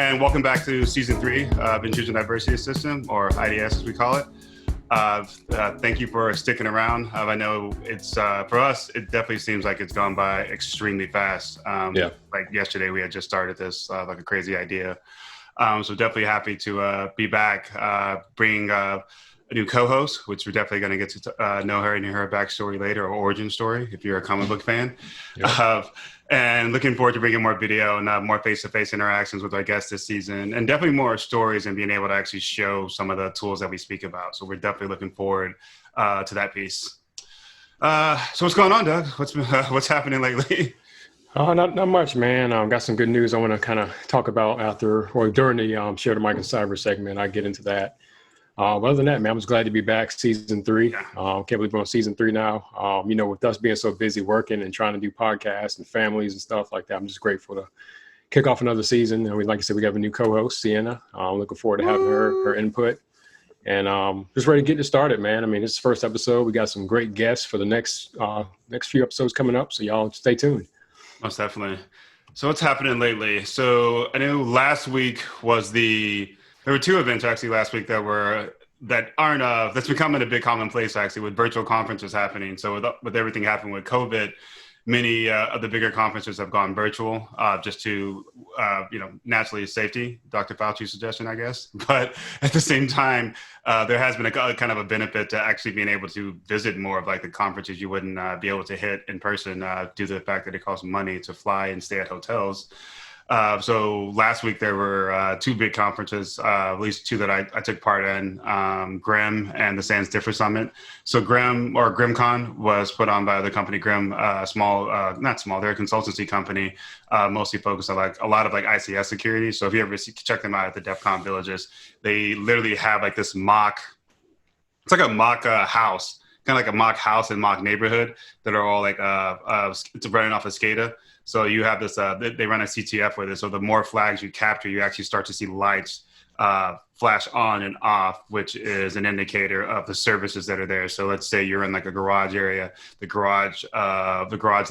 and welcome back to Season 3 of Inclusion Diversity System, or IDS as we call it. Thank you for sticking around. I know it's, for us, it definitely seems like it's gone by extremely fast. Like yesterday, we had just started this, like a crazy idea. So definitely happy to be back, bring a new co-host, which we're definitely going to get to know her and hear her backstory later, or origin story, if you're a comic book fan. And looking forward to bringing more video and more face-to-face interactions with our guests this season, and definitely more stories and being able to actually show some of the tools that we speak about. So we're definitely looking forward to that piece. So what's going on, Doug? What's happening lately? Not much, man. Got some good news I want to kind of talk about during the Share the Mic and Cyber segment. I get into that. But other than that, man, I'm just glad to be back. Season 3. Can't believe we're on Season 3 now. With us being so busy working and trying to do podcasts and families and stuff like that, I'm just grateful to kick off another season. And like I said, we have a new co-host, Sienna. Looking forward to having her input. And just ready to get this started, man. I mean, this is the first episode. We got some great guests for the next few episodes coming up. So y'all stay tuned. Most definitely. So what's happening lately? So I know last week was there were two events actually last week that's becoming a big commonplace actually, with virtual conferences happening. So with everything happening with COVID, many of the bigger conferences have gone virtual, just to naturally safety, Dr. Fauci's suggestion, I guess. But at the same time, there has been a kind of a benefit to actually being able to visit more of like the conferences you wouldn't be able to hit in person due to the fact that it costs money to fly and stay at hotels. So last week there were two big conferences, at least two that I took part in, Grimm and the DFIR Summit. So Grimmcon was put on by the company Grimm, not small, they're a consultancy company, mostly focused on like a lot of like ICS security. So if you ever check them out at the DEF CON villages, they literally have like this it's like a mock house, kind of like a mock house and mock neighborhood that are all like it's running off of SCADA. So you have this, they run a CTF with it. So the more flags you capture, you actually start to see lights flash on and off, which is an indicator of the services that are there. So let's say you're in like a garage area, the garage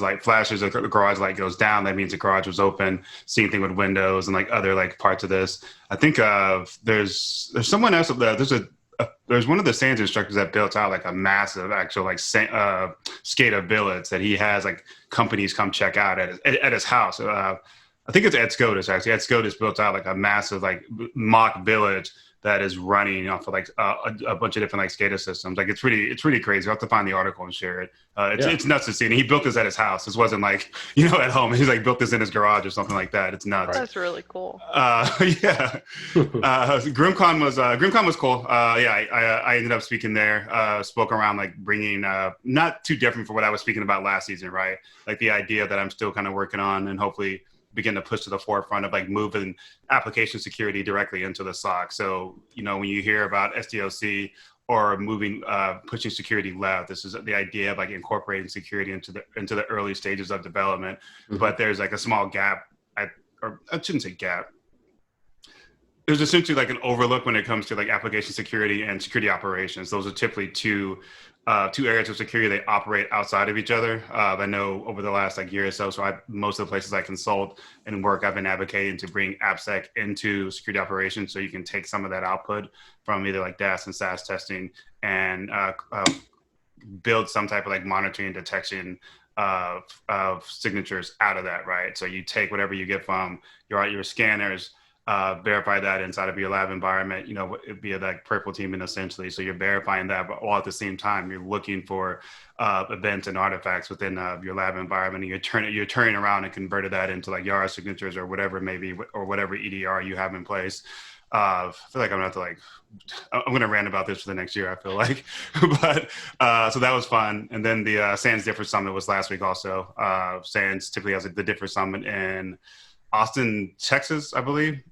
light flashes, the garage light goes down. That means the garage was open. Same thing with windows and like other like parts of this. I think there's someone else up there. There's one of the SANS instructors that built out like a massive actual like SCADA billets that he has like companies come check out at his house. I think it's Ed SCOTUS actually. Ed SCOTUS built out like a massive like mock village that is running off of like a bunch of different like SCADA systems. Like it's pretty crazy. I'll have to find the article and share it. It's nuts to see. And he built this at his house. This wasn't like, at home. He's like built this in his garage or something like that. It's nuts. That's really cool. Grimmcon was cool. I ended up speaking there, spoke around like bringing, not too different from what I was speaking about last season, right? Like the idea that I'm still kind of working on and hopefully begin to push to the forefront of like moving application security directly into the SOC. So, when you hear about SDLC or pushing security left, this is the idea of like incorporating security into the early stages of development. Mm-hmm. But there's like a small gap, or I shouldn't say gap. There's essentially like an overlook when it comes to like application security and security operations. Those are typically two areas of security. They operate outside of each other. I know over the last like year or so, most of the places I consult and work, I've been advocating to bring AppSec into security operations, so you can take some of that output from either like DAS and SAS testing and build some type of like monitoring and detection of signatures out of that, right? So you take whatever you get from your scanners, verify that inside of your lab environment, via that purple teaming essentially. So you're verifying that, but all at the same time, you're looking for events and artifacts within your lab environment, and you're turning around and converted that into like Yara signatures or whatever it may be, or whatever EDR you have in place. I feel like I'm going to rant about this for the next year, I feel like. But so that was fun. And then the SANS DFIR Summit was last week also. SANS typically has the DFIR Summit in Austin, Texas, I believe.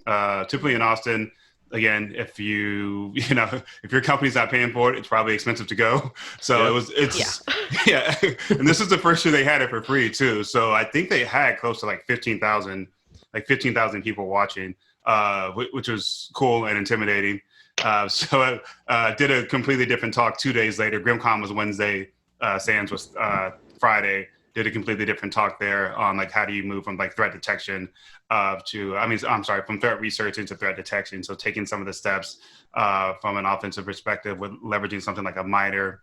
Typically in Austin, again, if your company's not paying for it, it's probably expensive to go. So And this is the first year they had it for free too. So I think they had close to like 15,000 people watching, which was cool and intimidating. So I did a completely different talk 2 days later. Grimmcon was Wednesday, SANS was Friday. did a completely different talk there on like how do you move from like threat detection from threat research into threat detection. So taking some of the steps from an offensive perspective with leveraging something like a MITRE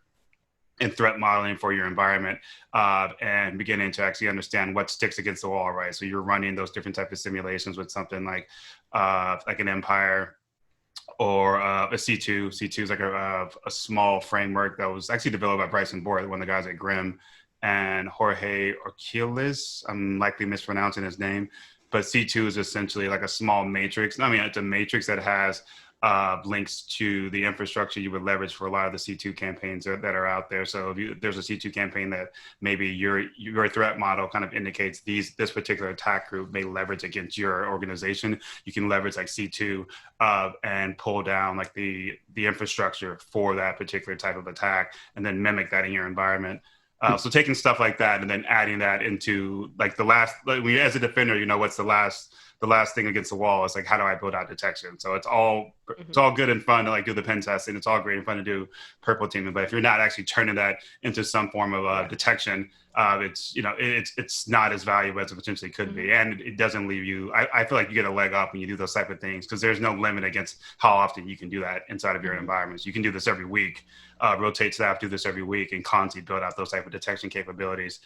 and threat modeling for your environment, and beginning to actually understand what sticks against the wall, right? So you're running those different types of simulations with something like an Empire or a C2. C2 is like a small framework that was actually developed by Bryson Board, one of the guys at Grimm, and Jorge Orquiles. I'm likely mispronouncing his name, but C2 is essentially like a small matrix. I mean, it's a matrix that has links to the infrastructure you would leverage for a lot of the C2 campaigns that are out there. So if there's a C2 campaign that maybe your threat model kind of indicates this particular attack group may leverage against your organization, you can leverage like C2 and pull down like the infrastructure for that particular type of attack and then mimic that in your environment. So taking stuff like that and then adding that into like as a defender, you know, what's the last thing against the wall is like, how do I build out detection? So it's all good and fun to like do the pen testing. It's all great and fun to do purple teaming. But if you're not actually turning that into some form of detection, it's not as valuable as it potentially could be. And it doesn't leave you, I feel like you get a leg up when you do those type of things because there's no limit against how often you can do that inside of your environments. You can do this every week, rotate staff, do this every week and constantly build out those type of detection capabilities.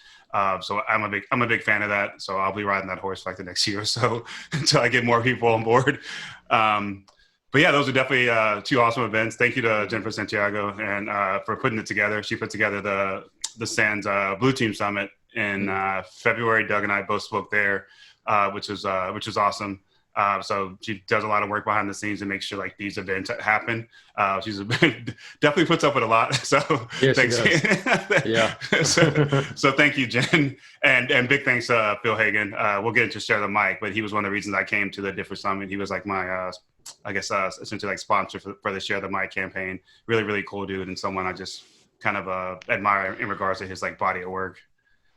So I'm a big fan of that. So I'll be riding that horse for like the next year or so until I get more people on board. But yeah, those are definitely two awesome events. Thank you to Jennifer Santiago and for putting it together. She put together the SANS Blue Team Summit in February. Doug and I both spoke there, which is awesome. So she does a lot of work behind the scenes to make sure like these events happen. She's definitely puts up with a lot. So yeah, thanks. Yeah. so thank you, Jen, and big thanks to Phil Hagan. We'll get into share the mic, but he was one of the reasons I came to the DFIR Summit. He was like my essentially like sponsor for the Share the Mic campaign. Really, really cool dude, and someone I just kind of admire in regards to his like body of work.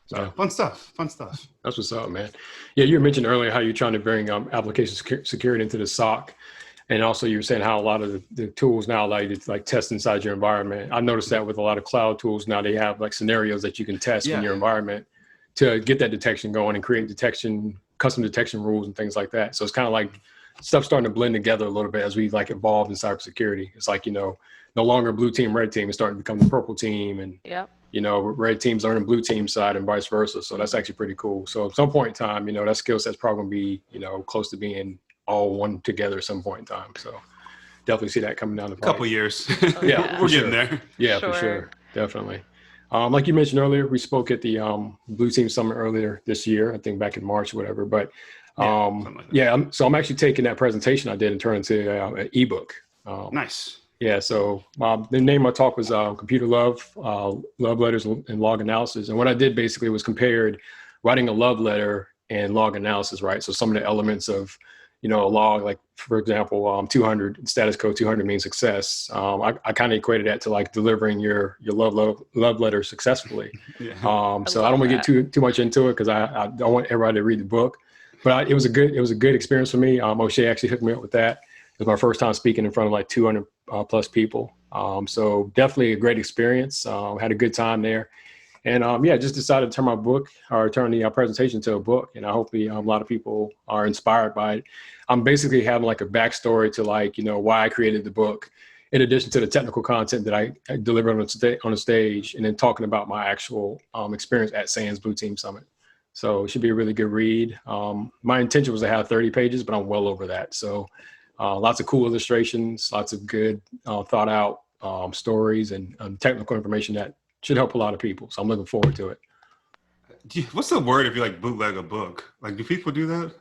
So yeah. Fun stuff. That's what's up, man. Yeah, you mentioned earlier how you're trying to bring application security into the SOC. And also you were saying how a lot of the tools now allow you to like test inside your environment. I noticed that with a lot of cloud tools now, they have like scenarios that you can test in your environment to get that detection going and create custom detection rules and things like that. So it's kind of like stuff starting to blend together a little bit as we like evolve in cybersecurity. It's like, no longer blue team, red team is starting to become the purple team, and red teams are on the blue team side and vice versa. So that's actually pretty cool. So at some point in time, that skill set's probably going to be, close to being all one together at some point in time. So definitely see that coming down the pipe. Couple years. Yeah, we're getting there. Yeah, for sure. Definitely. Like you mentioned earlier, we spoke at the Blue Team Summit earlier this year, I think back in March or whatever. But so I'm actually taking that presentation I did and turning it into an ebook. Nice. Yeah, so the name of my talk was Computer Love, Love Letters and Log Analysis. And what I did basically was compared writing a love letter and log analysis, right? So some of the elements of, a log, like, for example, 200, status code 200 means success. I kind of equated that to like delivering your love letter successfully. Yeah. So I don't want to get too much into it because I don't want everybody to read the book. But it was a good experience for me. O'Shea actually hooked me up with that. It was my first time speaking in front of like 200 plus people. So definitely a great experience. Had a good time there. And just decided to turn the presentation to a book. And hopefully a lot of people are inspired by it. I'm basically having like a backstory to like, why I created the book, in addition to the technical content that I delivered on the stage, and then talking about my actual experience at SANS Blue Team Summit. So it should be a really good read. My intention was to have 30 pages, but I'm well over that. So lots of cool illustrations, lots of good thought out stories and technical information that should help a lot of people. So I'm looking forward to it. What's the word if you like bootleg a book? Like, do people do that?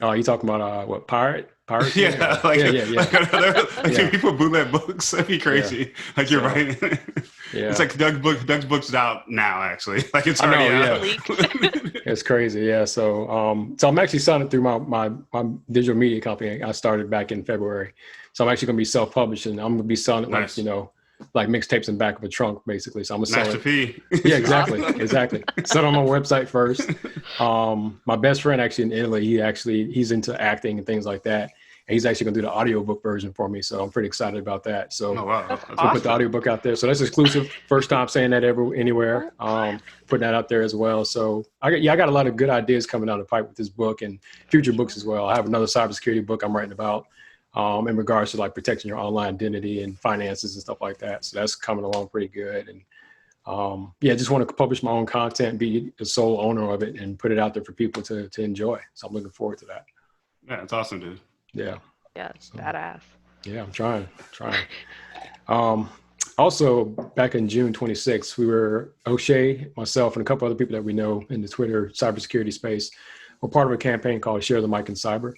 Oh, you talking about what, pirate? Yeah, do people bootleg books? That'd be crazy. Yeah. Like, you're right. Yeah. It's like Doug's book's out now, actually. Like, it's already out. It's crazy. Yeah. So I'm actually signing through my digital media company. I started back in February. So I'm actually going to be self-publishing. I'm going to be selling it nice. like mixtapes in the back of a trunk, basically. So I'm going to sell it. Yeah, exactly. Exactly. Sell it on my website first. My best friend actually in Italy, he's into acting and things like that. and he's actually going to do the audiobook version for me. So I'm pretty excited about that. So Oh, wow. That's That's we'll awesome. put the audiobook out there. So that's exclusive. First time saying that anywhere. Putting that out there as well. So I got a lot of good ideas coming down the pipe with this book and future books as well. I have another cybersecurity book I'm writing about in regards to like protecting your online identity and finances and stuff like that. So that's coming along pretty good. And just want to publish my own content, be the sole owner of it, and put it out there for people to enjoy. So I'm looking forward to that. Yeah, it's awesome, dude. Yeah. Yeah, badass. Yeah, I'm trying. Also, back in June 26th, we were, O'Shea, myself, and a couple other people that we know in the Twitter cybersecurity space were part of a campaign called Share the Mic in Cyber.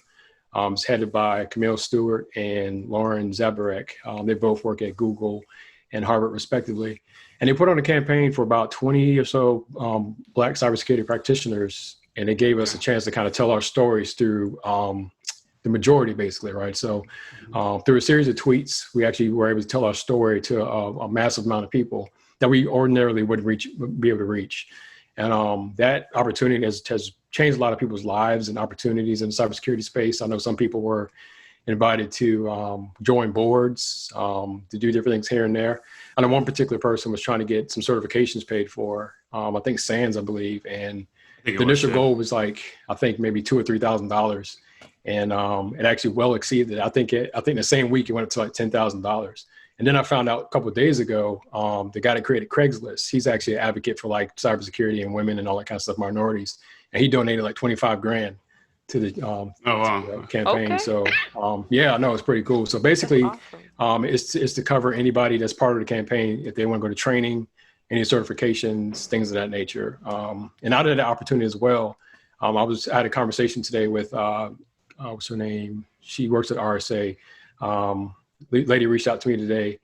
It's headed by Camille Stewart and Lauren Zabarek. They both work at Google and Harvard, respectively. And they put on a campaign for about 20 or so Black cybersecurity practitioners, and they gave us a chance to kind of tell our stories through the majority, basically, right? So through a series of tweets, we actually were able to tell our story to a massive amount of people that we ordinarily wouldn't be able to reach. And that opportunity has changed a lot of people's lives and opportunities in the cybersecurity space. I know some people were invited to join boards, to do different things here and there. I know one particular person was trying to get some certifications paid for, I think SANS, I believe. And the initial goal was like, I think maybe $2,000 or $3,000. And it actually well exceeded. I think the same week it went up to like $10,000. And then I found out a couple of days ago, the guy that created Craigslist, he's actually an advocate for like cybersecurity and women and all that kind of stuff, minorities. And he donated like 25 grand to the, to the campaign. Okay. So I know it's pretty cool. So basically, Awesome. it's to cover anybody that's part of the campaign if they want to go to training, any certifications, things of that nature. And out of the opportunity as well, I had a conversation today with what's her name? She works at RSA. Lady reached out to me today.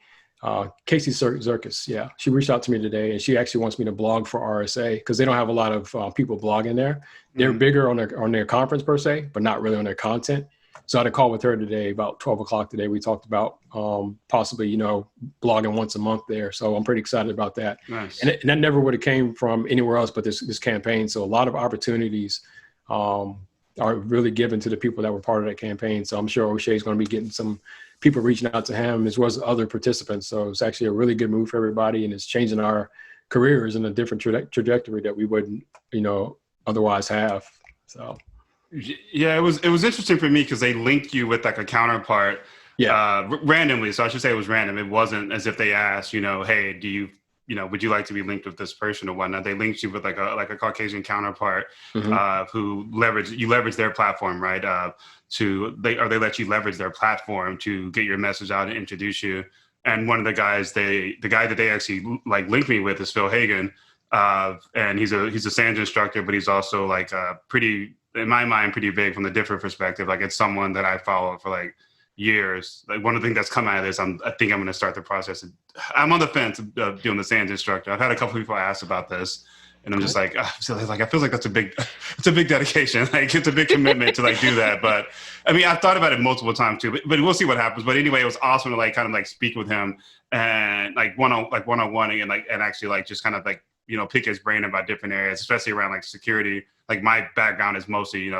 Casey Zirkis. Yeah. She reached out to me today, and she actually wants me to blog for RSA because they don't have a lot of people blogging there. They're bigger on their conference per se, but not really on their content. So I had a call with her today about 12 o'clock today. We talked about possibly, blogging once a month there. So I'm pretty excited about that. Nice. And that never would have came from anywhere else but this campaign. So a lot of opportunities are really given to the people that were part of that campaign. So I'm sure O'Shea is going to be getting some people reaching out to him as well as other participants. So it's actually a really good move for everybody, and it's changing our careers in a different trajectory that we wouldn't, otherwise have. So. Yeah, it was interesting for me because they linked you with like a counterpart randomly. So I should say it was random. It wasn't as if they asked, hey, do you, would you like to be linked with this person or whatnot? They linked you with like a Caucasian counterpart who leverage their platform, right? They let you leverage their platform to get your message out and introduce you. And one of the guys, the guy that they actually like linked me with is Phil Hagan, and he's a SANS instructor, but he's also like pretty, in my mind, pretty big from the different perspective. Like it's someone that I followed for like years. Like one of the things that's come out of this, I think I'm going to start the process. I'm on the fence of doing the SANS instructor. I've had a couple people ask about this, and I'm just like, I feel like that's it's a big dedication. Like it's a big commitment to like do that. But I mean, I've thought about it multiple times too, but we'll see what happens. But anyway, it was awesome to like kind of like speak with him and like one-on-one and actually like just kind of like, pick his brain about different areas, especially around like security. Like my background is mostly,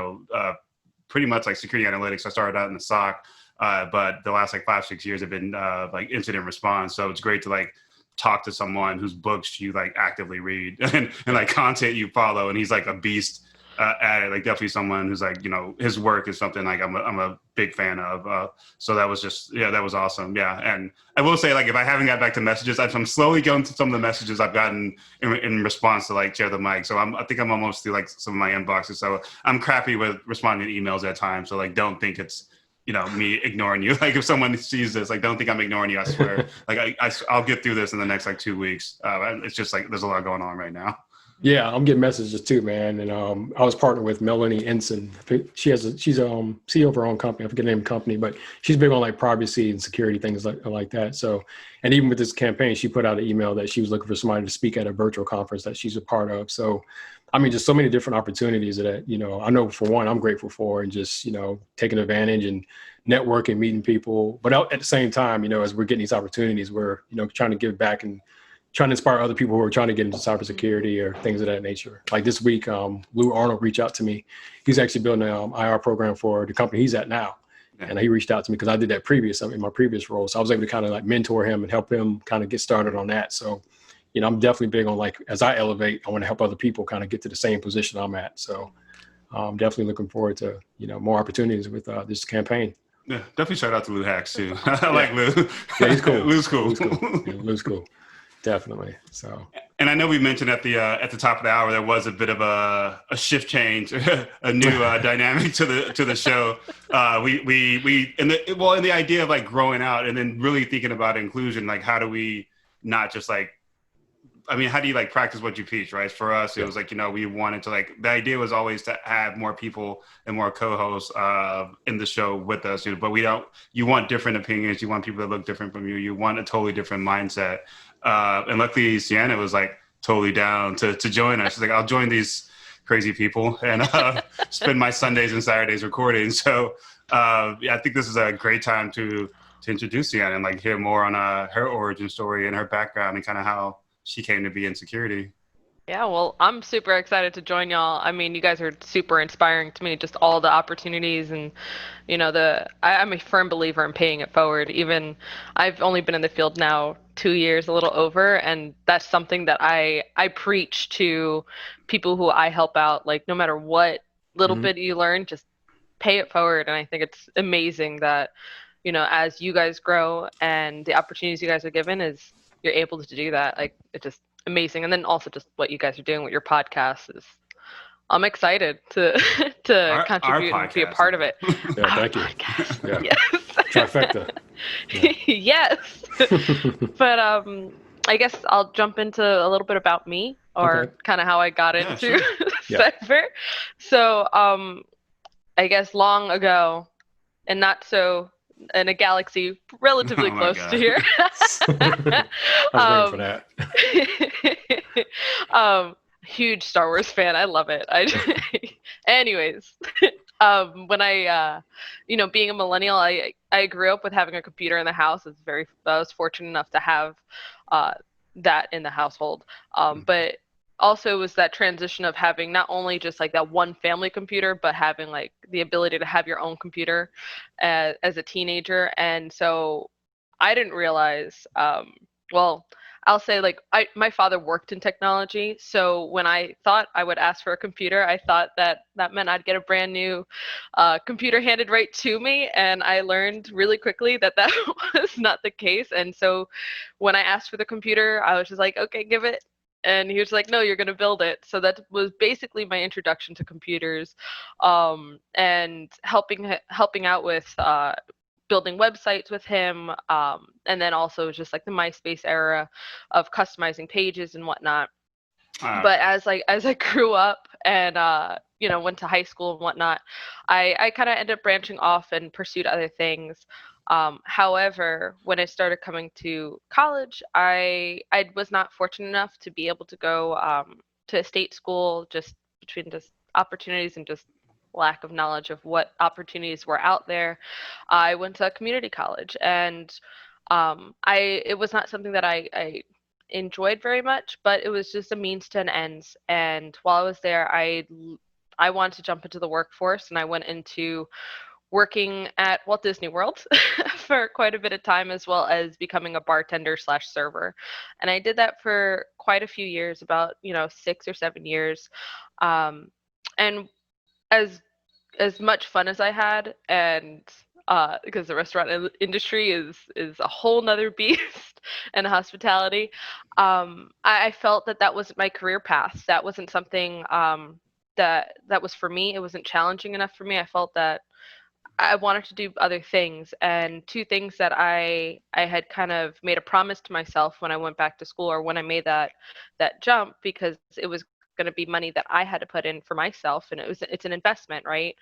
pretty much like security analytics. I started out in the SOC, but the last like 5-6 years have been like incident response. So it's great to like talk to someone whose books you like actively read and like content you follow. And he's like a beast at it. Like definitely someone who's like, his work is something like I'm a big fan of. So that was that was awesome. Yeah. And I will say, like, if I haven't got back to messages, I'm slowly going to some of the messages I've gotten in response to like Share the Mic. So I think I'm almost through like some of my inboxes. So I'm crappy with responding to emails at times. So like, don't think it's, me ignoring you. Like if someone sees this, like, don't think I'm ignoring you. I swear. Like I'll get through this in the next like 2 weeks. It's just like, there's a lot going on right now. Yeah, I'm getting messages too, man. And I was partnered with Melanie Ensign. She's CEO of her own company. I forget the name of the company, but she's big on like privacy and security, things like that. So, and even with this campaign, she put out an email that she was looking for somebody to speak at a virtual conference that she's a part of. So, I mean, just so many different opportunities that, I know for one, I'm grateful for, and just, taking advantage and networking, meeting people. But at the same time, as we're getting these opportunities, we're, trying to give back and trying to inspire other people who are trying to get into cybersecurity or things of that nature. Like this week, Lou Arnold reached out to me. He's actually building an IR program for the company he's at now. And he reached out to me because I did that in my previous role. So I was able to kind of like mentor him and help him kind of get started on that. So, I'm definitely big on, like, as I elevate, I want to help other people kind of get to the same position I'm at. So I'm definitely looking forward to, more opportunities with this campaign. Yeah, definitely shout out to Lou Hacks too. I like Lou. Yeah, he's cool. Lou's cool. Lou's cool. Definitely. So. And I know we mentioned at the top of the hour there was a bit of a shift change, a new dynamic to the show. We in the idea of like growing out and then really thinking about inclusion, like how do we not just like, I mean, how do you like practice what you preach, right? For us, it was like, we wanted to like, the idea was always to have more people and more co-hosts in the show with us, but you want different opinions. You want people that look different from you. You want a totally different mindset. And luckily Sienna was like totally down to join us. She's like, I'll join these crazy people and spend my Sundays and Saturdays recording. So I think this is a great time to introduce Sienna and like hear more on her origin story and her background and kind of how she came to be in security. Yeah, well, I'm super excited to join y'all. I mean, you guys are super inspiring to me, just all the opportunities and, I'm a firm believer in paying it forward. Even I've only been in the field now 2 years, a little over, and that's something that I preach to people who I help out. Like, no matter what little bit you learn, just pay it forward. And I think it's amazing that, as you guys grow and the opportunities you guys are given you're able to do that. Like, it's just amazing. And then also just what you guys are doing with your podcast I'm excited to contribute and be a part of it. Yeah, thank you. Yeah. Yes. Trifecta. Yeah. Yes. But I guess I'll jump into a little bit about me or kind of how I got into cyber. So I guess long ago, and not so in a galaxy relatively close to here. I was waiting for that. Huge Star Wars fan. I love it. Anyways, when I, being a millennial, I grew up with having a computer in the house. I was fortunate enough to have that in the household. But also was that transition of having not only just like that one family computer, but having like the ability to have your own computer as a teenager. And so I didn't realize, I'll say like my father worked in technology. So when I thought I would ask for a computer, I thought that meant I'd get a brand new computer handed right to me. And I learned really quickly that was not the case. And so when I asked for the computer, I was just like, okay, give it. And he was like, no, you're going to build it. So that was basically my introduction to computers, and helping out with building websites with him, and then also just like the MySpace era of customizing pages and whatnot. But as I grew up and went to high school and whatnot, I kind of ended up branching off and pursued other things. However, when I started coming to college, I was not fortunate enough to be able to go to a state school, just between just opportunities and just lack of knowledge of what opportunities were out there. I went to a community college, and it was not something that I enjoyed very much, but it was just a means to an ends. And while I was there, I wanted to jump into the workforce, and I went into working at Walt Disney World for quite a bit of time, as well as becoming a bartender / server. And I did that for quite a few years, about 6 or 7 years. And as much fun as I had, and because the restaurant industry is a whole nother beast, and hospitality, I felt that wasn't my career path. That wasn't something that was for me. It wasn't challenging enough for me. I felt that I wanted to do other things, and two things that I had kind of made a promise to myself when I went back to school, or when I made that jump, because it was going to be money that I had to put in for myself, and it's an investment, right?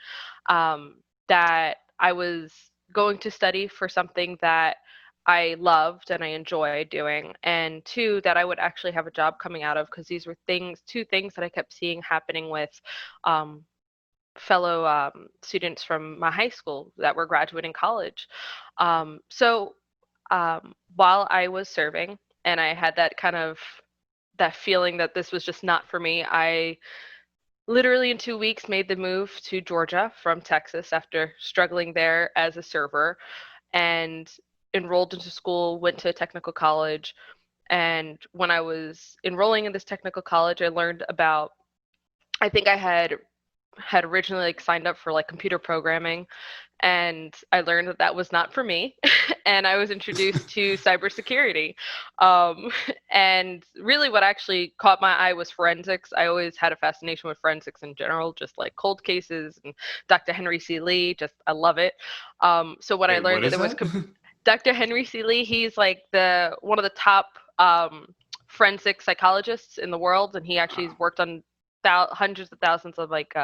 That I was going to study for something that I loved and I enjoyed doing, and two, that I would actually have a job coming out of, because these were two things that I kept seeing happening with fellow students from my high school that were graduating college. So while I was serving, and I had that kind of that feeling that this was just not for me, I literally in 2 weeks made the move to Georgia from Texas after struggling there as a server, and enrolled into school, went to a technical college. And when I was enrolling in this technical college, I learned about, I think I had originally like signed up for like computer programming, and I learned that that was not for me. And I was introduced to cybersecurity. Um, and really, what actually caught my eye was forensics. I always had a fascination with forensics in general, just like cold cases and Dr. Henry C. Lee. Just I love it. So when I Wait, learned what that is there was that? Dr. Henry C. Lee, he's like the one of the top forensic psychologists in the world, and he actually has Oh, worked on hundreds of thousands of like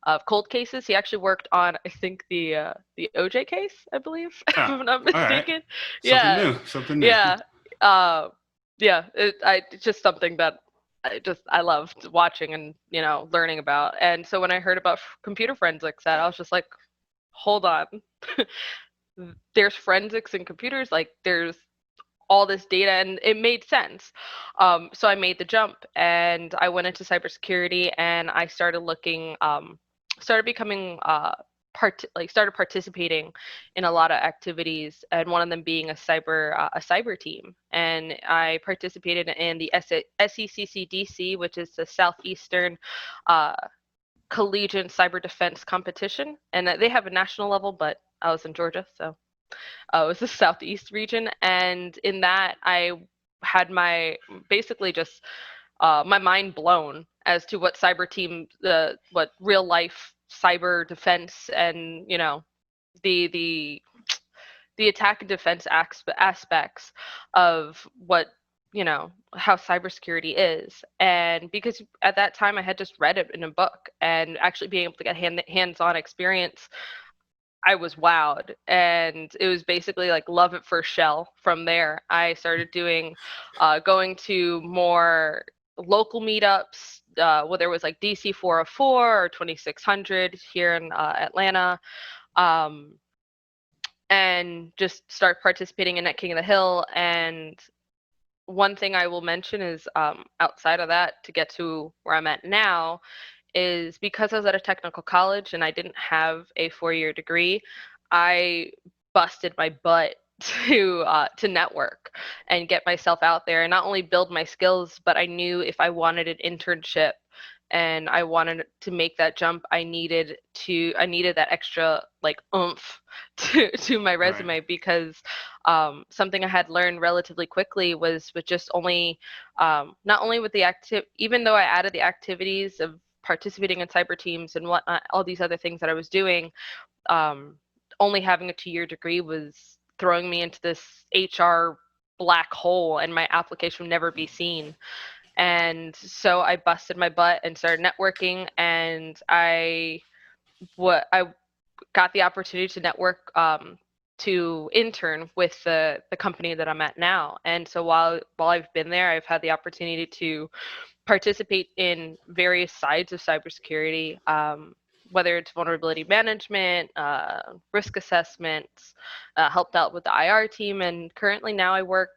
of cold cases. He actually worked on, I think, the OJ case, I believe, if oh, I'm not all right. mistaken. Something Yeah, new. Something new. yeah, uh, yeah. It's just something that I loved watching and learning about. And so when I heard about computer forensics, that I was just like, hold on, there's forensics in computers. Like there's all this data, and it made sense. So I made the jump and I went into cybersecurity, and I started looking, started becoming, started participating in a lot of activities, and one of them being a cyber team. And I participated in the SECCDC, which is the Southeastern uh, Collegiate Cyber Defense Competition, and they have a national level, but I was in Georgia, so it was the southeast region. And in that, I had my basically just my mind blown as to what cyber team, what real life cyber defense, and the the the attack and defense aspects of what how cybersecurity is. And because at that time I had just read it in a book, and actually being able to get hands-on experience, I was wowed, and it was basically like love at first shell. From there, I started going to more local meetups, whether it was like DC 404 or 2600 here in Atlanta, um, and just start participating in at King of the Hill. And one thing I will mention is, outside of that, to get to where I'm at now, is because I was at a technical college and I didn't have a 4-year degree, I busted my butt to network and get myself out there and not only build my skills, but I knew if I wanted an internship and I wanted to make that jump, I needed that extra like oomph to my Right. resume, because something I had learned relatively quickly was with just only, not only with the even though I added the activities of participating in cyber teams and whatnot, all these other things that I was doing, um, only having a 2-year degree was throwing me into this HR black hole, and my application would never be seen. And so I busted my butt and started networking, and I got the opportunity to network, to intern with the company that I'm at now. And so while I've been there, I've had the opportunity to participate in various sides of cybersecurity, whether it's vulnerability management, risk assessments, helped out with the IR team, and currently now I work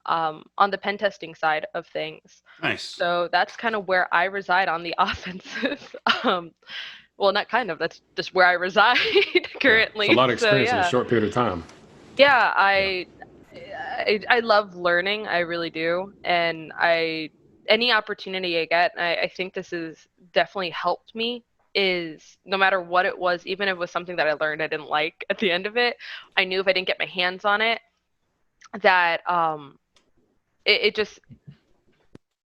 on the pen testing side of things. Nice. So that's kind of where I reside on the offensive. Well, not kind of. That's just where I reside Yeah, it's a currently. lot of So experience in a yeah, short period of time. yeah. Yeah. I love learning. I really do, and any opportunity I get, I think this has definitely helped me. Is no matter what it was, even if it was something that I learned I didn't like, at the end of it, I knew if I didn't get my hands on it, that it just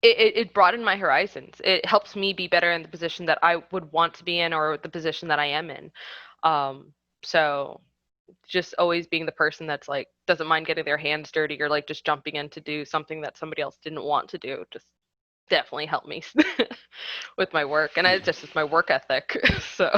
it broadened my horizons. It helps me be better in the position that I would want to be in, or the position that I am in. So just always being the person that's like doesn't mind getting their hands dirty, or like just jumping in to do something that somebody else didn't want to do, just definitely helped me with my work, and it's my work ethic. So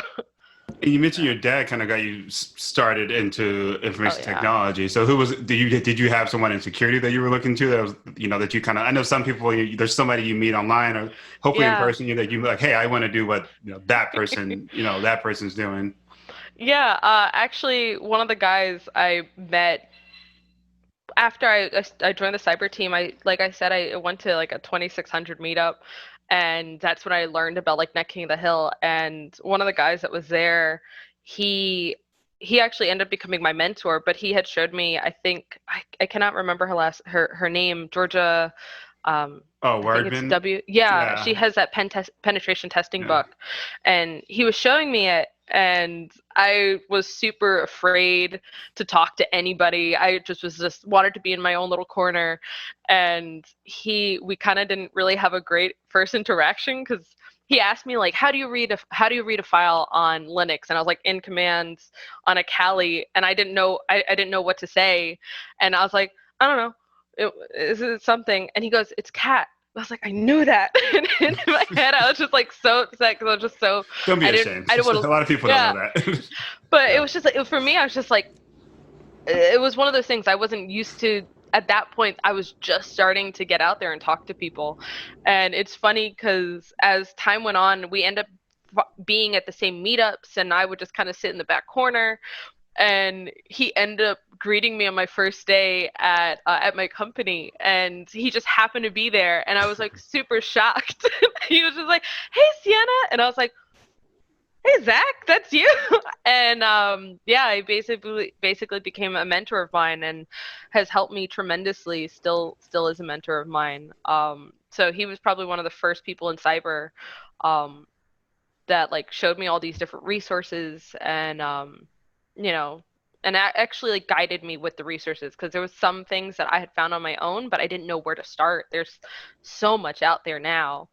And you mentioned your dad kind of got you started into oh information yeah, technology. So who was did you have someone in security that you were looking to that was that you kind of I know some people there's somebody you meet online or hopefully in yeah. person that you like, hey, I want to do what that person's doing. Yeah, actually, one of the guys I met after I joined the cyber team, like I said, I went to like a 2600 meetup, and that's when I learned about like Net King of the Hill. And one of the guys that was there, he actually ended up becoming my mentor, but he had showed me, I think I cannot remember her name, Georgia. Oh, I think it's Wordman. W. Yeah, she Yeah. has that penetration testing Yeah. book, and he was showing me it, and I was super afraid to talk to anybody. I just wanted to be in my own little corner, and we kind of didn't really have a great first interaction because he asked me like, how do you read a file on Linux? And I was like, in commands on a Kali, and I didn't know what to say, and I was like, I don't know. Is it something? And he goes, it's cat. I was like, I knew that. And in my head, I was just like so upset because I was just so Don't be I ashamed. didn't want A to. lot of people don't Yeah, know that. but it Yeah. was just like for me, I was just like, it was one of those things I wasn't used to. At that point, I was just starting to get out there and talk to people, and it's funny because as time went on, we end up being at the same meetups, and I would just kind of sit in the back corner, and he ended up greeting me on my first day at my company, and he just happened to be there, and I was like super shocked. He was just like, "Hey, Sienna," and I was like, "Hey, Zach, that's you." And yeah, he basically became a mentor of mine and has helped me tremendously. Still is a mentor of mine. So he was probably one of the first people in cyber um, that like showed me all these different resources and you know and actually like guided me with the resources because there was some things that I had found on my own but I didn't know where to start. There's so much out there now,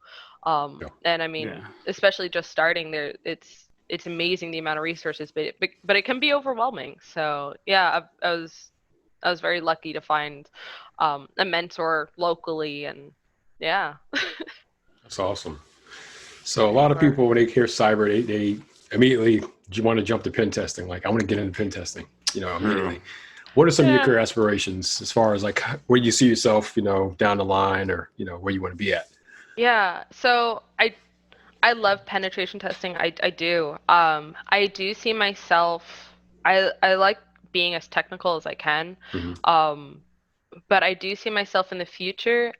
Yeah. and I mean Yeah. especially just starting there, it's amazing the amount of resources, but it can be overwhelming. So yeah, I was very lucky to find a mentor locally, and yeah. That's awesome. So a lot of people, when they hear cyber, they immediately want to jump to pen testing. Like, I want to get into pen testing, True. immediately. What are some of your Yeah. career aspirations as far as like where you see yourself, down the line, or, where you want to be at? Yeah, so I love penetration testing. I do. I do see myself. I like being as technical as I can. Hmm. Um, but I do see myself in the future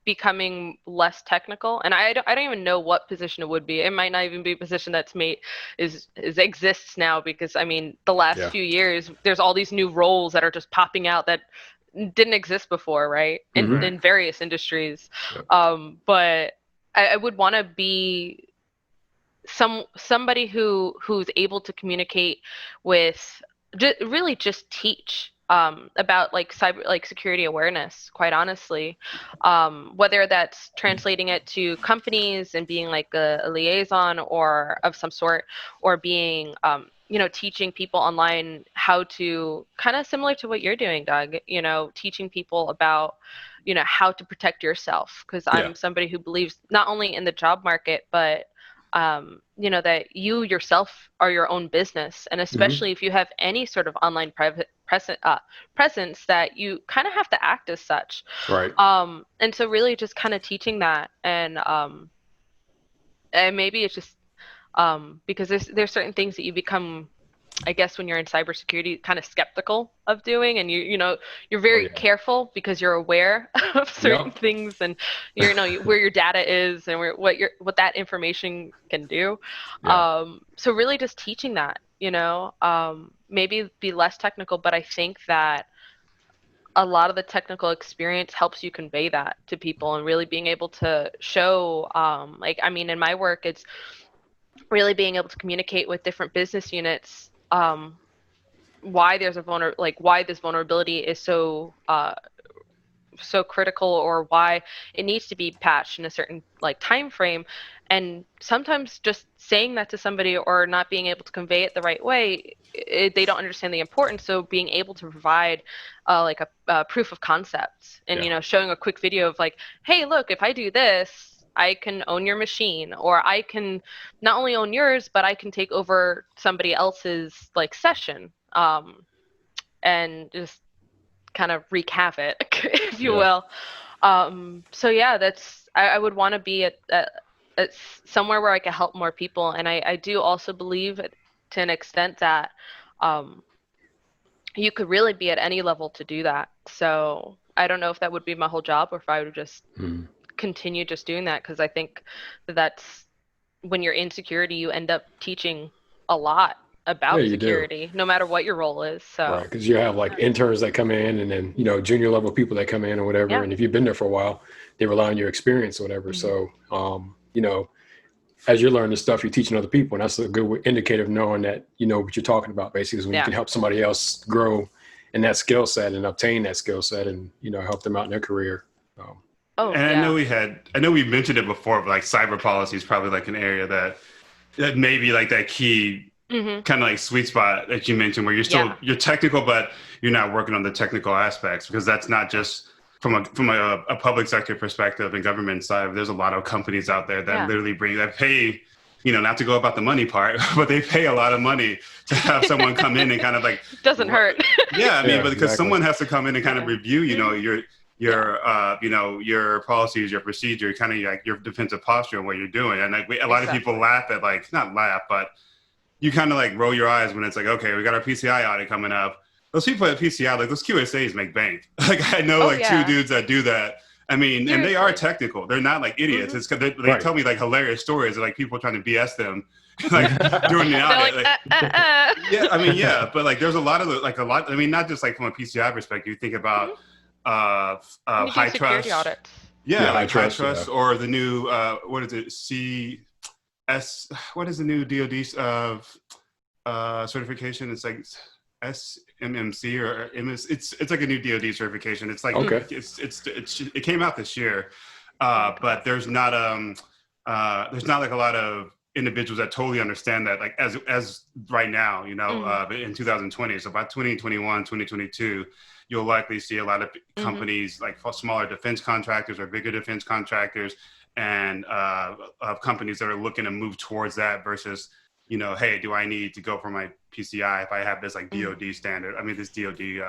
becoming less technical, and I don't even know what position it would be. It might not even be a position that's made is exists now because I mean the last Yeah. few years there's all these new roles that are just popping out that didn't exist before, right? Hmm. In various industries. Yeah. But I would want to be somebody who's able to communicate with really just teach about like cyber like security awareness, quite honestly, whether that's translating it to companies and being like a liaison or of some sort, or being teaching people online how to, kind of similar to what you're doing, Doug, teaching people about how to protect yourself, because Yeah. I'm somebody who believes not only in the job market but that you yourself are your own business, and Hmm. especially if you have any sort of online presence, that you kind of have to act as such. Right. And so really just kind of teaching that, and maybe it's just because there's certain things that you become, I guess, when you're in cybersecurity, kind of skeptical of doing, and you're Oh, very yeah. careful because you're aware of certain Yep. things, and where your data is and what that information can do. Yeah. So really, just teaching that, maybe be less technical, but I think that a lot of the technical experience helps you convey that to people, and really being able to show, like, I mean, in my work, it's really being able to communicate with different business units, why there's why this vulnerability is so critical, or why it needs to be patched in a certain like time frame. And sometimes just saying that to somebody or not being able to convey it the right way, they don't understand the importance. So being able to provide like a proof of concept, and Yeah. showing a quick video of like, hey, look, if I do this, I can own your machine, or I can not only own yours, but I can take over somebody else's like session, and just kind of wreak havoc, if you Yeah. will. So yeah, I would want to be at somewhere where I can help more people, and I do also believe to an extent that um, you could really be at any level to do that. So I don't know if that would be my whole job or if I would just Mhm. continue just doing that, because I think that's when you're in security, you end up teaching a lot Yeah, about you do. security, no matter what your role is. Right, So because you have like interns that come in, and then junior level people that come in or whatever. yeah. And if you've been there for a while, they rely on your experience or whatever. Mhm. So, as you're learning this stuff, you're teaching other people, and that's a good indicator of knowing that you know what you're talking about. Basically, is when you Yeah. can help somebody else grow in that skill set and obtain that skill set, and help them out in their career. Oh And yeah. I know we mentioned it before, but like cyber policy is probably like an area that may be like that key Hmm. kind of like sweet spot that you mentioned, where Yeah. you're technical, but you're not working on the technical aspects, because that's not just from a public sector perspective and government side. There's a lot of companies out there that Yeah. literally that pay, not to go about the money part, but they pay a lot of money to have someone come in and kind of like, Doesn't hurt. yeah, I mean, Yeah, but because exactly. someone has to come in and kind of Yeah. review, your policies, your procedure, kind of like your defensive posture and what you're doing. And like a lot of people laugh at, like, not laugh, but you kind of like roll your eyes when it's like, okay, we got our PCI audit coming up. Those people at PCI, like those QSAs make bank. Like I know like two dudes that do that. I mean, and they are technical. They're not like idiots. It's because they tell me like hilarious stories of like people trying to BS them, like during the audit. Like, yeah, I mean, yeah, but like there's a lot of I mean, not just like from a PCI perspective. You think about high trust audits. Yeah, like high trust, trust, or the new what is it? CS. What is the new DoD certification? It's like SMMC or MS. It's like a new DoD certification. It's like it came out this year, but there's not like a lot of individuals that totally understand that, like as right now, in 2020. So by 2021, 2022, you'll likely see a lot of companies like smaller defense contractors or bigger defense contractors, and companies that are looking to move towards that versus, hey, do I need to go for my PCI if I have this like DoD standard? I mean, this DoD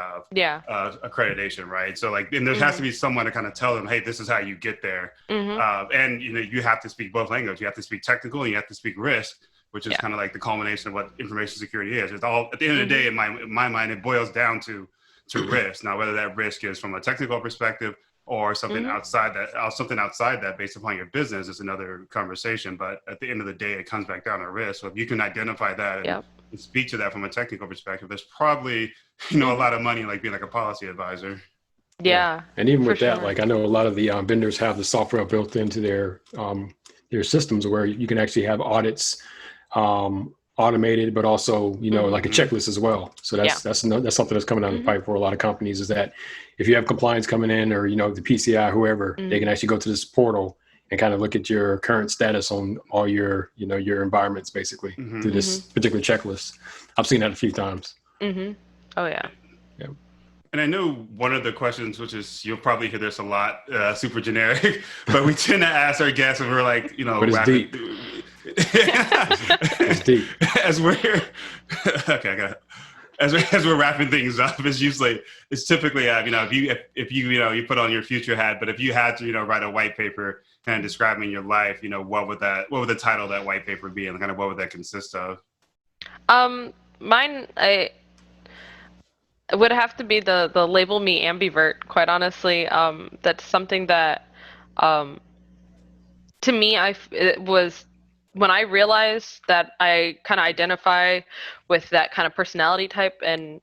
accreditation, right? So like, and there has to be someone to kind of tell them, hey, this is how you get there. And you have to speak both languages. You have to speak technical and you have to speak risk, which is kind of like the culmination of what information security is. It's all, at the end of the day, in my mind, it boils down to risk. Now, whether that risk is from a technical perspective or something outside that based upon your business is another conversation. But at the end of the day, it comes back down to risk. So if you can identify that and speak to that from a technical perspective, there's probably, a lot of money like being like a policy advisor. Yeah. And even with that, like I know a lot of the vendors have the software built into their systems where you can actually have audits automated, but also, like a checklist as well. So that's something that's coming down the pipe for a lot of companies, is that if you have compliance coming in, or, the PCI, whoever, they can actually go to this portal and kind of look at your current status on all your, your environments basically through this particular checklist. I've seen that a few times. Oh yeah. Yeah. And I know one of the questions, which is, you'll probably hear this a lot, super generic, but we tend to ask our guests, and we're like, but it's deep. It's deep. As we're wrapping things up, it's typically, if you put on your future hat, but if you had to, write a white paper kind of describing your life, what would the title of that white paper be, and kind of what would that consist of? Mine, it would have to be the label me ambivert, quite honestly. That's something that, to me, it was when I realized that I kind of identify with that kind of personality type, and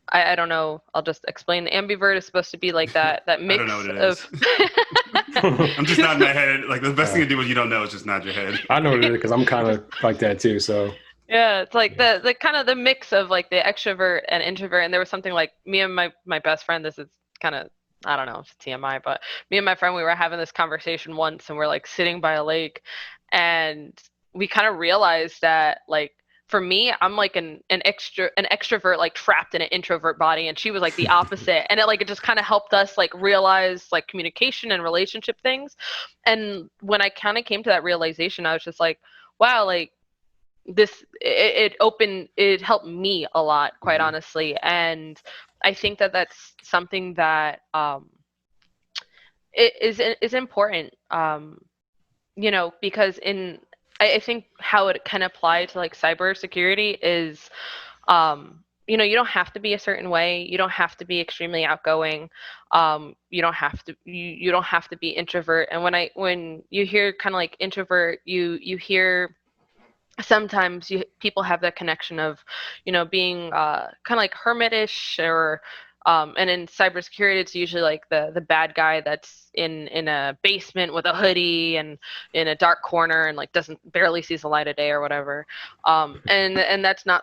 I don't know, I'll just explain. Ambivert is supposed to be like that mix I don't know what it of. I'm just nodding my head. Like the best thing to do when you don't know is just nod your head. I know what it is, because I'm kind of like that too. So. Yeah, it's like the kind of the mix of like the extrovert and introvert. And there was something like me and my best friend, this is kind of, I don't know if it's TMI, but me and my friend, we were having this conversation once, and we're like sitting by a lake, and we kind of realized that, like, for me, I'm like an extrovert, like trapped in an introvert body, and she was like the opposite. And it just kind of helped us like realize like communication and relationship things. And when I kind of came to that realization, I was just like, wow, like, it helped me a lot, quite honestly. And I think that that's something that is important, because I think how it can apply to like cybersecurity is you don't have to be a certain way. You don't have to be extremely outgoing. You don't have to you don't have to be introvert. And when you hear kind of like introvert, you hear sometimes people have that connection of, being kind of like hermitish or and in cybersecurity, it's usually like the bad guy that's in a basement with a hoodie and in a dark corner and like doesn't barely sees the light of day or whatever. And that's not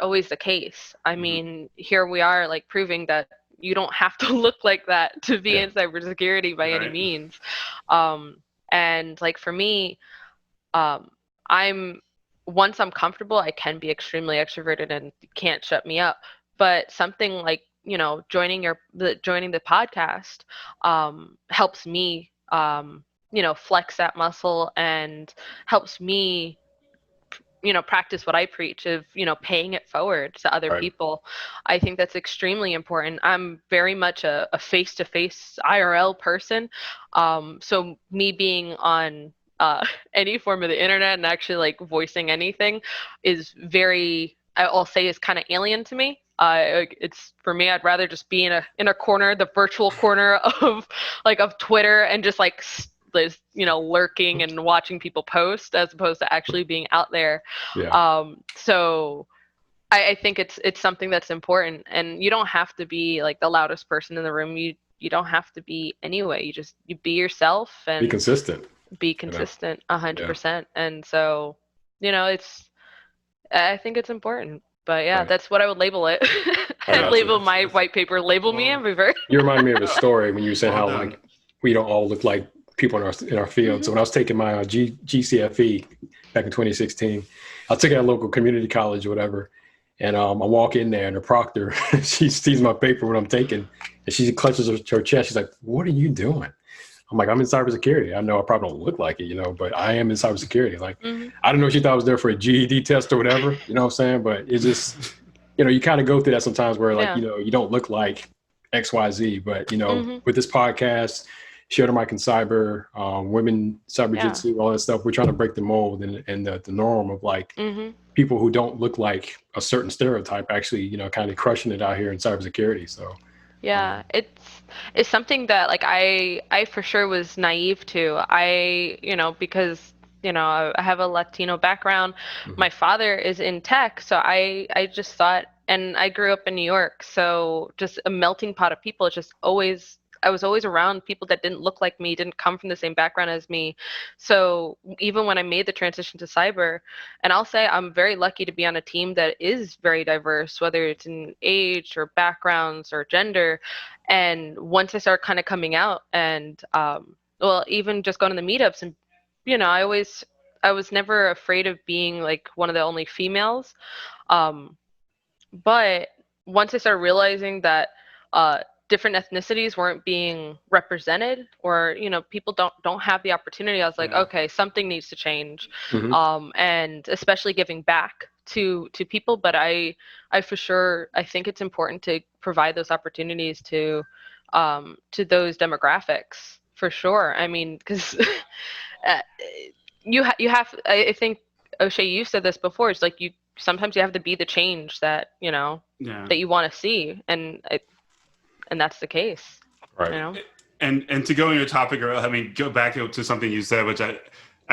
always the case. I mean, here we are like proving that you don't have to look like that to be in cybersecurity by any means. And like for me, once I'm comfortable, I can be extremely extroverted and you can't shut me up. But something like, joining the podcast helps me, flex that muscle and helps me, practice what I preach of, paying it forward to other people. I think that's extremely important. I'm very much a face-to-face IRL person. So me being on any form of the internet and actually like voicing anything is I'll say is kind of alien to me. It's for me, I'd rather just be in a corner, the virtual corner of Twitter and just like lurking and watching people post as opposed to actually being out there. So I think it's something that's important, and you don't have to be like the loudest person in the room. You don't have to be anyway. You be yourself and be consistent. 100%. And so, I think it's important. But yeah, that's what I would label it. I'd label my white paper, label me ambivert. You remind me of a story when you said how like we don't all look like people in our field. So when I was taking my GCFE back in 2016, I took it at a local community college or whatever. And I walk in there and the proctor, she sees my paper when I'm taking, and she clutches her chest. She's like, "What are you doing?" I'm like, "I'm in cybersecurity. I know I probably don't look like it, but I am in cybersecurity." Like, I don't know if she thought I was there for a GED test or whatever, you know what I'm saying? But it's just, you kind of go through that sometimes where like, you don't look like XYZ, but, with this podcast, Share the Mic and Cyber, Women Cyber Jitsu, all that stuff, we're trying to break the mold and the norm of like people who don't look like a certain stereotype actually, kind of crushing it out here in cybersecurity. So. Yeah, it's something that like I for sure was naive to. Because I have a Latino background. My father is in tech, so I just thought, and I grew up in New York, so just a melting pot of people. I was always around people that didn't look like me, didn't come from the same background as me. So even when I made the transition to cyber, and I'll say I'm very lucky to be on a team that is very diverse, whether it's in age or backgrounds or gender. And once I started kind of coming out and, even just going to the meetups and, I was never afraid of being like one of the only females. But once I started realizing that, different ethnicities weren't being represented, or people don't have the opportunity, I was like, okay, something needs to change. And especially giving back to people, but I for sure, I think it's important to provide those opportunities to those demographics for sure. I mean, because you have, I think O'Shea, you said this before, it's like sometimes you have to be the change that that you want to see, and that's the case. Right. And to go on your topic, or go back to something you said, which I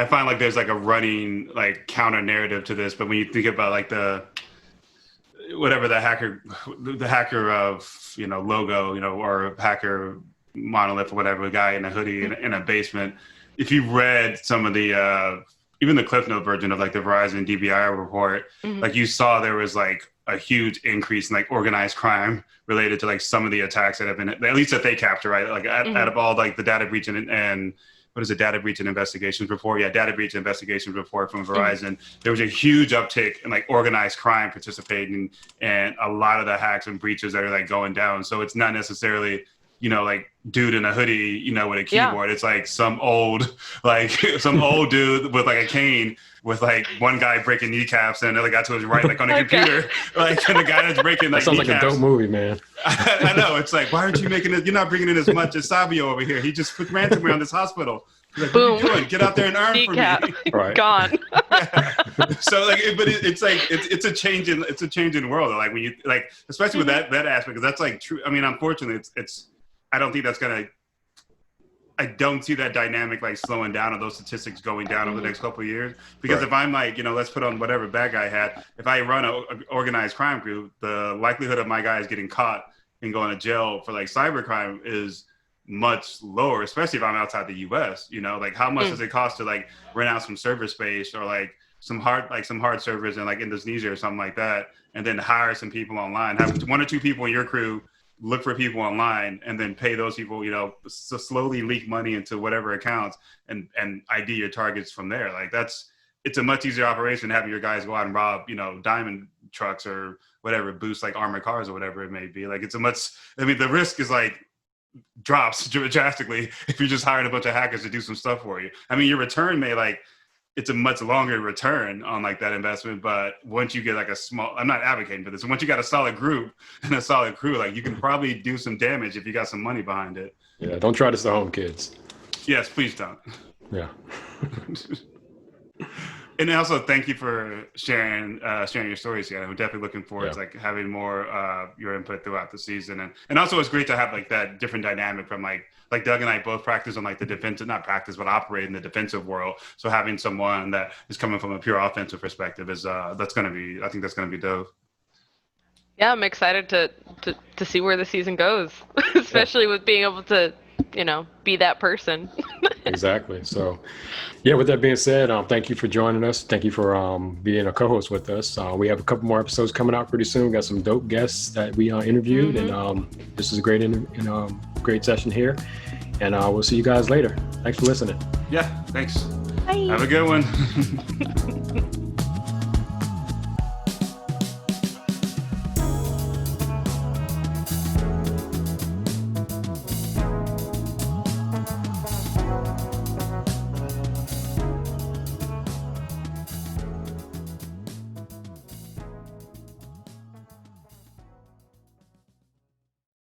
find like there's like a running like counter narrative to this, but when you think about like the hacker of logo, or hacker monolith or whatever, a guy in a hoodie in a basement, if you read some of the even the Cliff Note version of like the Verizon DFIR report, like you saw there was like a huge increase in like organized crime related to like some of the attacks that have been, at least that they capture, right? Like out of all like the data breach and what is it, data breach and investigations report? Yeah, data breach and investigations report from Verizon. There was a huge uptick in like organized crime participating, and a lot of the hacks and breaches that are like going down. So it's not necessarily like dude in a hoodie, with a keyboard. It's like some old dude with like a cane with like one guy breaking kneecaps and another guy to his right, like on a computer, like, and the guy that's breaking like that sounds kneecaps. like a dope movie, man. I know. It's like, why aren't you making it? You're not bringing in as much as Sabio over here. He just put ransomware on this hospital. He's like, Boom. what are you doing? Get out there and earn for Decap. me. Right. Gone. Yeah. So like, it's like it's a change in the world. Like when you like, especially with that aspect, because that's like true. I mean, unfortunately, it's I don't think that's gonna. I don't see that dynamic like slowing down or those statistics going down over the next couple of years. Because if I'm like, let's put on whatever bad guy hat. If I run an organized crime group, the likelihood of my guys getting caught and going to jail for like cybercrime is much lower, especially if I'm outside the US. Like how much does it cost to like rent out some server space or like some hard servers in like Indonesia or something like that, and then hire some people online, have 1 or 2 people in your crew look for people online and then pay those people, so slowly leak money into whatever accounts and ID your targets from there. Like it's a much easier operation than having your guys go out and rob, diamond trucks or whatever, boost like armored cars or whatever it may be. Like the risk is like drops drastically if you're just hiring a bunch of hackers to do some stuff for you. I mean, your return may it's a much longer return on like that investment, but once you get like I'm not advocating for this. Once you got a solid group and a solid crew, like you can probably do some damage if you got some money behind it. Yeah, don't try this at home, kids. Yes, please don't. Yeah. And also, thank you for sharing your stories. Yeah, I'm definitely looking forward to like having more your input throughout the season, and also it's great to have like that different dynamic from like Doug and I both practice on like the defensive, not practice, but operate in the defensive world. So having someone that is coming from a pure offensive perspective is I think that's gonna be dope. Yeah, I'm excited to see where the season goes, especially with being able to, be that person. Exactly. So, yeah, with that being said, thank you for joining us. Thank you for being a co-host with us. We have a couple more episodes coming out pretty soon. We got some dope guests that we interviewed, and this is a great great session here. And we'll see you guys later. Thanks for listening. Yeah, thanks. Bye. Have a good one.